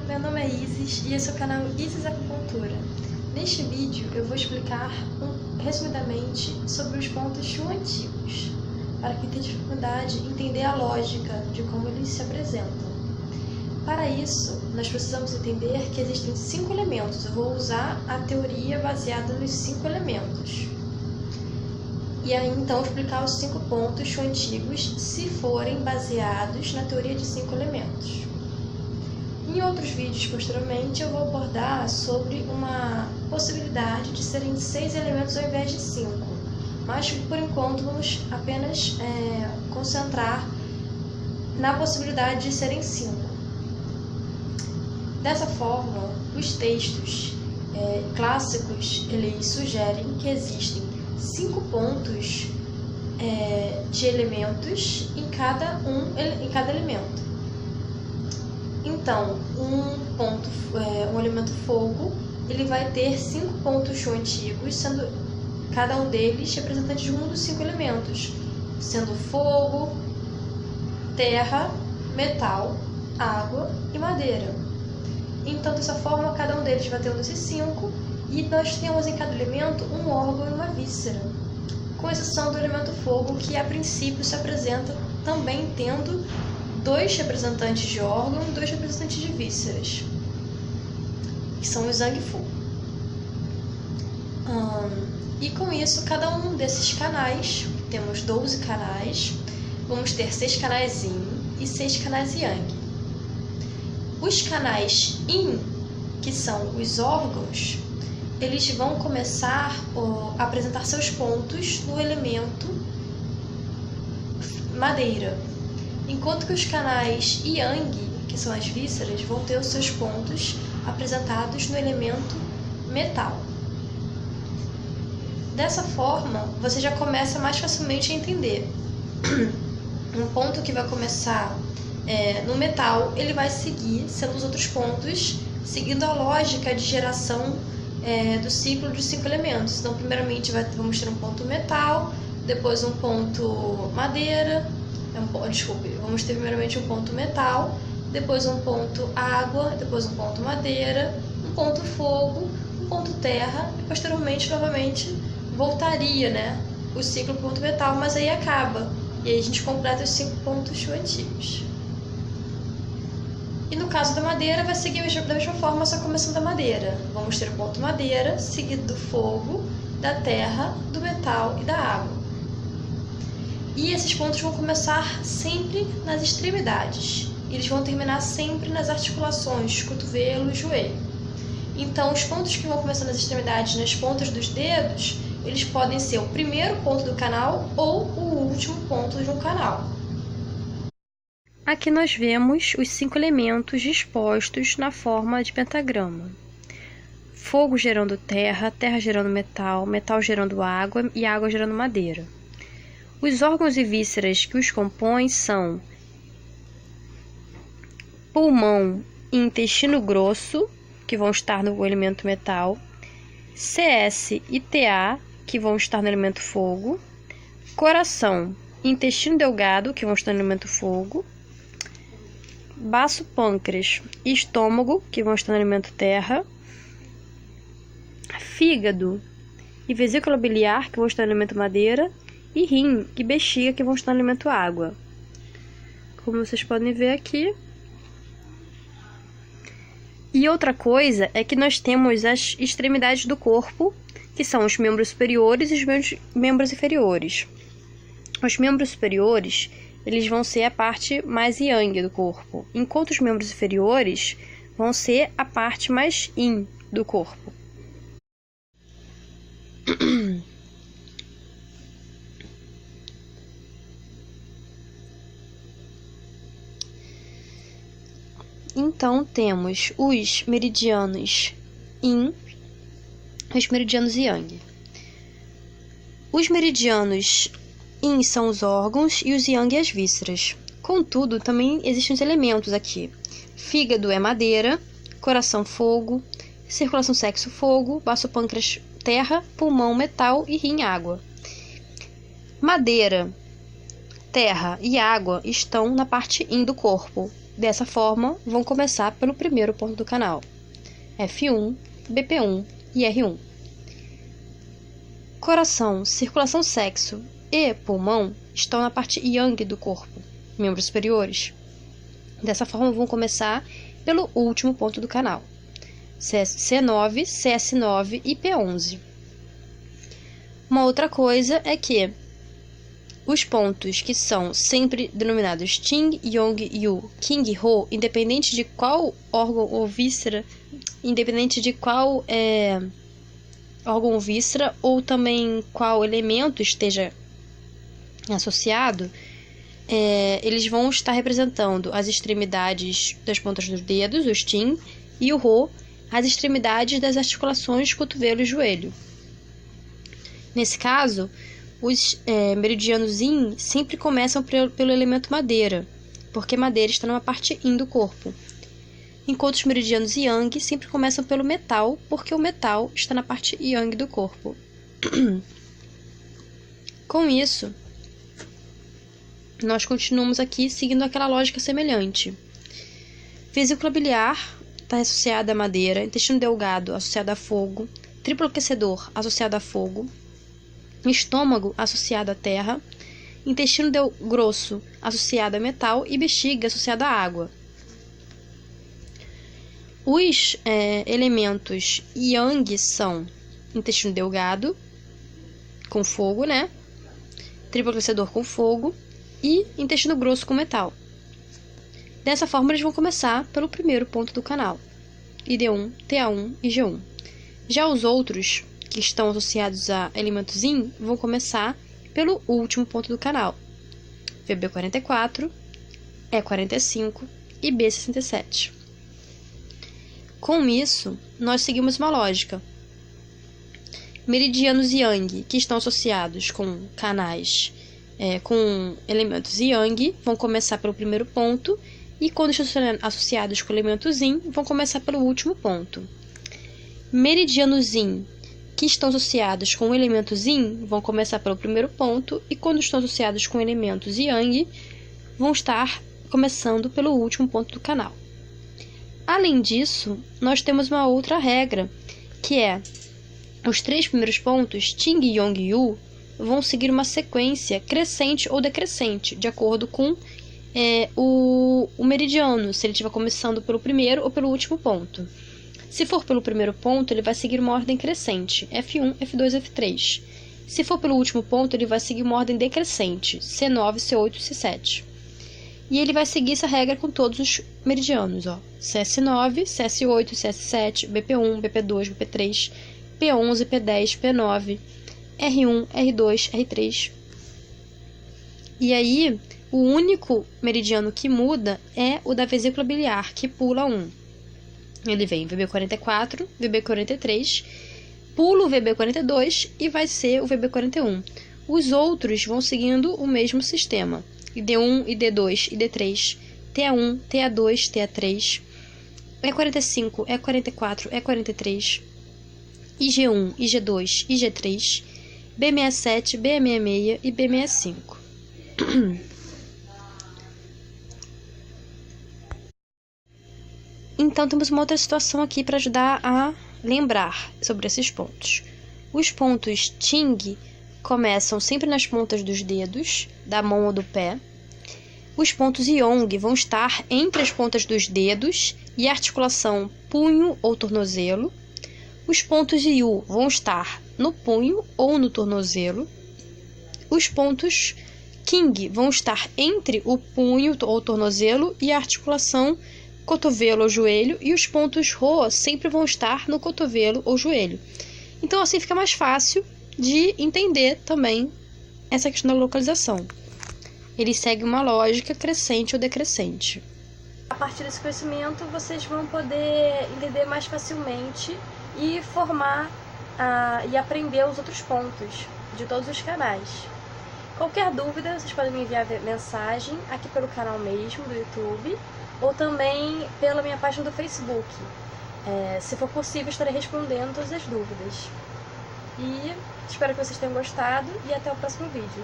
meu nome é Isis e esse é o canal Isis Acupuntura. Neste vídeo eu vou explicar resumidamente sobre os pontos Shu antigos, para quem tem dificuldade em entender a lógica de como eles se apresentam. Para isso, nós precisamos entender que existem 5 elementos. Eu vou usar a teoria baseada nos 5 elementos. E aí, então, explicar os 5 pontos Shu antigos se forem baseados na teoria de 5 elementos. Em outros vídeos, posteriormente, eu vou abordar sobre uma possibilidade de serem 6 elementos ao invés de 5. Mas, por enquanto, vamos apenas concentrar na possibilidade de serem 5. Dessa forma, os textos clássicos, eles sugerem que existem 5 pontos de elementos em cada elemento. Então, um elemento fogo, ele vai ter 5 pontos Shu antigos, sendo cada um deles representante de um dos 5 elementos, sendo fogo, terra, metal, água e madeira. Então, dessa forma, cada um deles vai ter um desses 5, e nós temos em cada elemento um órgão e uma víscera, com exceção do elemento fogo, que a princípio se apresenta também tendo 2 representantes de órgão e 2 representantes de vísceras, que são o Zhang Fu. E com isso, cada um desses canais, temos 12 canais, vamos ter 6 canais Yin e 6 canais Yang. Os canais Yin, que são os órgãos, eles vão começar a apresentar seus pontos no elemento madeira, enquanto que os canais Yang, que são as vísceras, vão ter os seus pontos apresentados no elemento metal. Dessa forma, você já começa mais facilmente a entender. Um ponto que vai começar no metal, ele vai seguir, sendo os outros pontos, seguindo a lógica de geração do ciclo dos 5 elementos. Então, primeiramente, vamos ter um ponto metal, depois um ponto madeira, vamos ter primeiramente um ponto metal, depois um ponto água, depois um ponto madeira, um ponto fogo, um ponto terra, e posteriormente, novamente, voltaria, o ciclo ponto metal, mas aí acaba. E aí a gente completa os 5 pontos Shu antigos. E no caso da madeira, vai seguir da mesma forma, só começando da madeira. Vamos ter o ponto madeira, seguido do fogo, da terra, do metal e da água. E esses pontos vão começar sempre nas extremidades. Eles vão terminar sempre nas articulações, cotovelo e joelho. Então, os pontos que vão começar nas extremidades, nas pontas dos dedos, eles podem ser o primeiro ponto do canal ou o último ponto de um canal. Aqui nós vemos os 5 elementos dispostos na forma de pentagrama. Fogo gerando terra, terra gerando metal, metal gerando água e água gerando madeira. Os órgãos e vísceras que os compõem são pulmão e intestino grosso, que vão estar no elemento metal, CS e TA, que vão estar no elemento fogo, coração e intestino delgado, que vão estar no elemento fogo, baço, pâncreas e estômago, que vão estar no elemento terra, fígado e vesícula biliar, que vão estar no elemento madeira, e rim e bexiga, que vão estar no elemento água. Como vocês podem ver aqui. E outra coisa é que nós temos as extremidades do corpo, que são os membros superiores e os membros inferiores. Os membros superiores, eles vão ser a parte mais yang do corpo, enquanto os membros inferiores vão ser a parte mais yin do corpo. Então, temos os meridianos Yin e os meridianos Yang. Os meridianos Yin são os órgãos e os Yang as vísceras. Contudo, também existem os elementos aqui. Fígado é madeira, coração fogo, circulação sexo fogo, baço pâncreas terra, pulmão metal e rim água. Madeira, terra e água estão na parte Yin do corpo, dessa forma, vão começar pelo primeiro ponto do canal. F1, BP1 e R1. Coração, circulação, sexo e pulmão estão na parte yang do corpo, membros superiores. Dessa forma, vão começar pelo último ponto do canal. C9, CS9 e P11. Uma outra coisa é que os pontos que são sempre denominados Qing, Yong, Yu, Qing, Ho, independente de qual órgão ou víscera, órgão ou víscera, ou também qual elemento esteja associado, eles vão estar representando as extremidades das pontas dos dedos, os Qing, e o Ho, as extremidades das articulações cotovelo e joelho. Nesse caso, os meridianos Yin sempre começam pelo elemento madeira, porque madeira está numa parte Yin do corpo. Enquanto os meridianos Yang sempre começam pelo metal, porque o metal está na parte Yang do corpo. Com isso, nós continuamos aqui seguindo aquela lógica semelhante. Vesícula biliar está associada à madeira, intestino delgado associado a fogo, triplo aquecedor associado a fogo, estômago associado à terra, intestino grosso associado a metal e bexiga associada à água. Os elementos yang são intestino delgado com fogo, triplo aquecedor com fogo e intestino grosso com metal. Dessa forma, eles vão começar pelo primeiro ponto do canal, ID1, TA1 e G1. Já os outros, que estão associados a elementos Yin, vão começar pelo último ponto do canal, VB44, E45 e B67. Com isso, nós seguimos uma lógica. Meridianos Yang, que estão associados com canais com elementos Yang, vão começar pelo primeiro ponto, e quando estão associados com elementos Yin, vão começar pelo último ponto. Meridianos Yin, que estão associados com elementos Yin, vão começar pelo primeiro ponto, e quando estão associados com elementos Yang, vão estar começando pelo último ponto do canal. Além disso, nós temos uma outra regra, que é os 3 primeiros pontos, Qing, Yong e Yu, vão seguir uma sequência crescente ou decrescente, de acordo com o meridiano, se ele estiver começando pelo primeiro ou pelo último ponto. Se for pelo primeiro ponto, ele vai seguir uma ordem crescente, F1, F2, F3. Se for pelo último ponto, ele vai seguir uma ordem decrescente, C9, C8, C7. E ele vai seguir essa regra com todos os meridianos, CS9, CS8, CS7, BP1, BP2, BP3, P11, P10, P9, R1, R2, R3. E aí, o único meridiano que muda é o da vesícula biliar, que pula 1. Ele vem VB44, VB43, pula o VB42 e vai ser o VB41. Os outros vão seguindo o mesmo sistema. ID1, ID2, ID3, TA1, TA2, TA3, E45, E44, E43, IG1, IG2, IG3, B67, B66 e B65. Então, temos uma outra situação aqui para ajudar a lembrar sobre esses pontos. Os pontos Qing começam sempre nas pontas dos dedos, da mão ou do pé. Os pontos Yong vão estar entre as pontas dos dedos e a articulação punho ou tornozelo. Os pontos Yu vão estar no punho ou no tornozelo. Os pontos Qing vão estar entre o punho ou tornozelo e a articulação cotovelo ou joelho, e os pontos Ho sempre vão estar no cotovelo ou joelho. Então, assim fica mais fácil de entender também essa questão da localização. Ele segue uma lógica crescente ou decrescente. A partir desse conhecimento, vocês vão poder entender mais facilmente e formar e aprender os outros pontos de todos os canais. Qualquer dúvida, vocês podem me enviar mensagem aqui pelo canal mesmo do YouTube, ou também pela minha página do Facebook. Se for possível, estarei respondendo todas as dúvidas. E espero que vocês tenham gostado e até o próximo vídeo.